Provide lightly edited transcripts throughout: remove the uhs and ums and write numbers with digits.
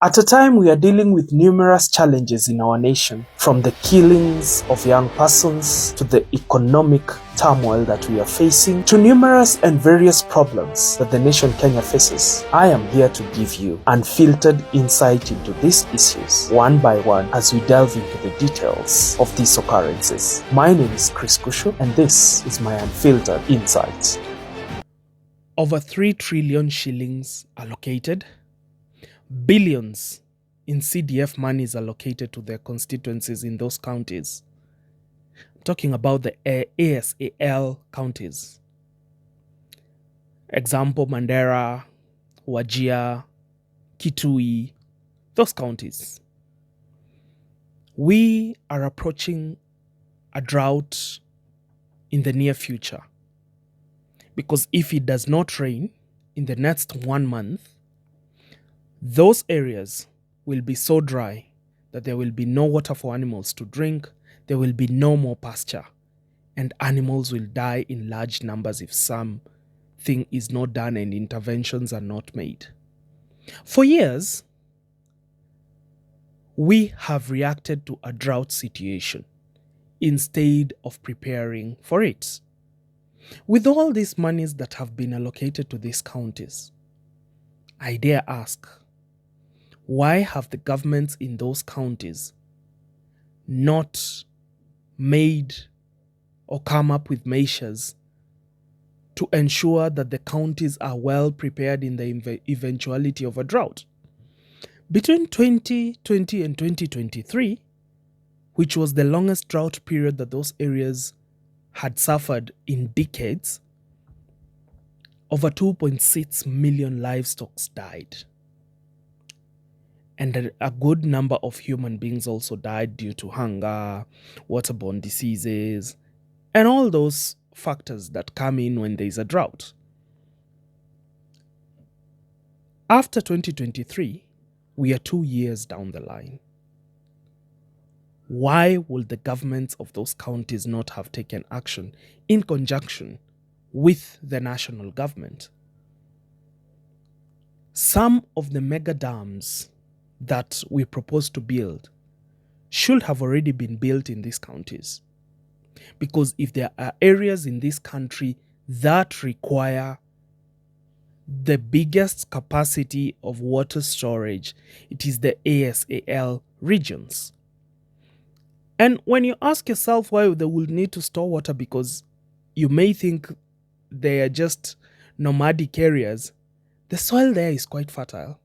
At a time we are dealing with numerous challenges in our nation, from the killings of young persons to the economic turmoil that we are facing, to numerous and various problems that the nation Kenya faces, I am here to give you unfiltered insight into these issues, one by one, as we delve into the details of these occurrences. My name is Chris Kushu, and this is my unfiltered insights. Over 3 trillion shillings allocated. Billions in CDF monies allocated to their constituencies in those counties. I'm talking about the ASAL counties. Example, Mandera, Wajir, Kitui, those counties. We are approaching a drought in the near future, because if it does not rain in the next 1 month, those areas will be so dry that there will be no water for animals to drink, there will be no more pasture, and animals will die in large numbers if something is not done and interventions are not made. For years, we have reacted to a drought situation instead of preparing for it. With all these monies that have been allocated to these counties, I dare ask, why have the governments in those counties not made or come up with measures to ensure that the counties are well prepared in the eventuality of a drought? Between 2020 and 2023, which was the longest drought period that those areas had suffered in decades, over 2.6 million livestock died. And a good number of human beings also died due to hunger, waterborne diseases, and all those factors that come in when there is a drought. After 2023, we are 2 years down the line. Why will the governments of those counties not have taken action in conjunction with the national government? Some of the mega dams that we propose to build should have already been built in these counties. Because if there are areas in this country that require the biggest capacity of water storage, it is the ASAL regions. And when you ask yourself why they will need to store water, because you may think they are just nomadic areas, the soil there is quite fertile.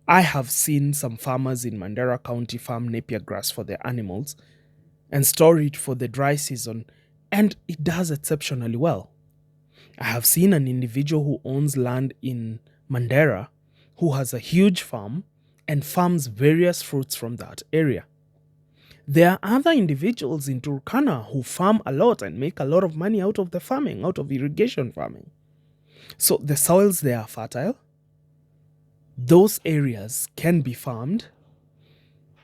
I have seen some farmers in Mandera County farm napier grass for their animals and store it for the dry season, and it does exceptionally well. I have seen an individual who owns land in Mandera who has a huge farm and farms various fruits from that area. There are other individuals in Turkana who farm a lot and make a lot of money out of the farming, out of irrigation farming. So the soils there are fertile. Those areas can be farmed.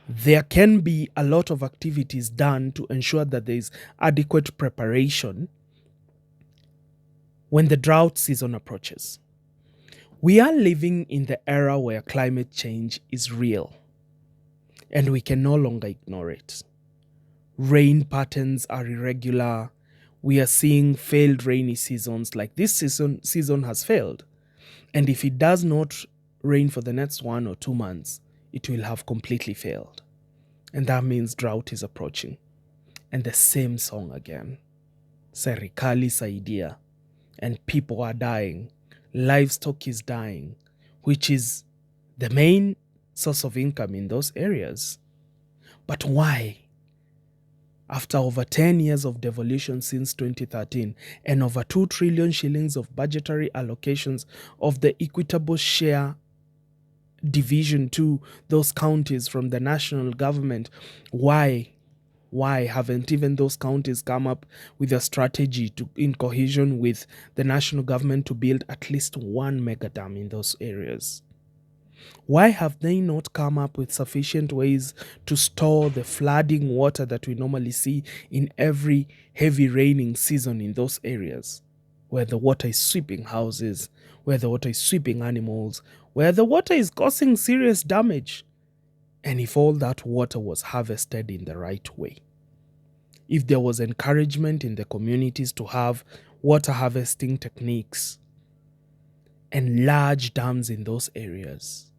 There can be a lot of activities done to ensure that there is adequate preparation when the drought season approaches. We are living in the era where climate change is real, and we can no longer ignore it. Rain patterns are irregular. We are seeing failed rainy seasons, like this season has failed. And if it does not rain for the next 1 or 2 months, it will have completely failed. And that means drought is approaching. And the same song again. Serikali saidia. And people are dying. Livestock is dying, which is the main source of income in those areas. But why? After over 10 years of devolution since 2013 and over 2 trillion shillings of budgetary allocations of the equitable share division to those counties from the national government, why haven't even those counties come up with a strategy in cohesion with the national government to build at least 1 mega dam in those areas? Why have they not come up with sufficient ways to store the flooding water that we normally see in every heavy raining season in those areas? where the water is sweeping houses, where the water is sweeping animals, where the water is causing serious damage. And if all that water was harvested in the right way, if there was encouragement in the communities to have water harvesting techniques and large dams in those areas,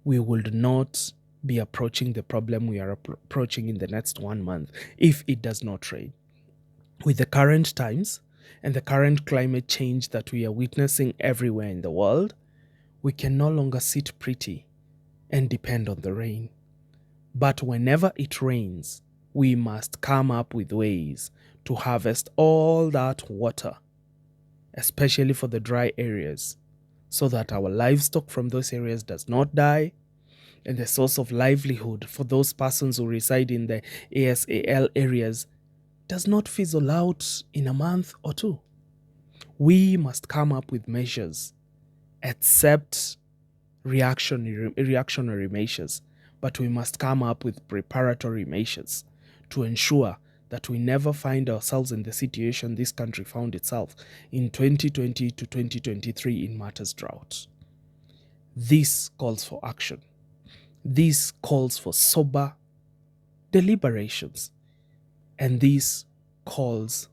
we would not be approaching the problem we are approaching in the next 1 month if it does not rain. With the current times and the current climate change that we are witnessing everywhere in the world, we can no longer sit pretty and depend on the rain. But whenever it rains, we must come up with ways to harvest all that water, especially for the dry areas, so that our livestock from those areas does not die, and the source of livelihood for those persons who reside in the ASAL areas does not fizzle out in a month or two. We must come up with measures, except reactionary measures, but we must come up with preparatory measures to ensure that we never find ourselves in the situation this country found itself in 2020 to 2023 in matters drought. This calls for action. This calls for sober deliberations. And this calls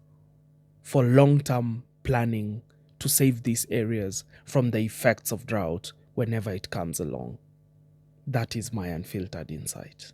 for long-term planning to save these areas from the effects of drought whenever it comes along. That is my unfiltered insight.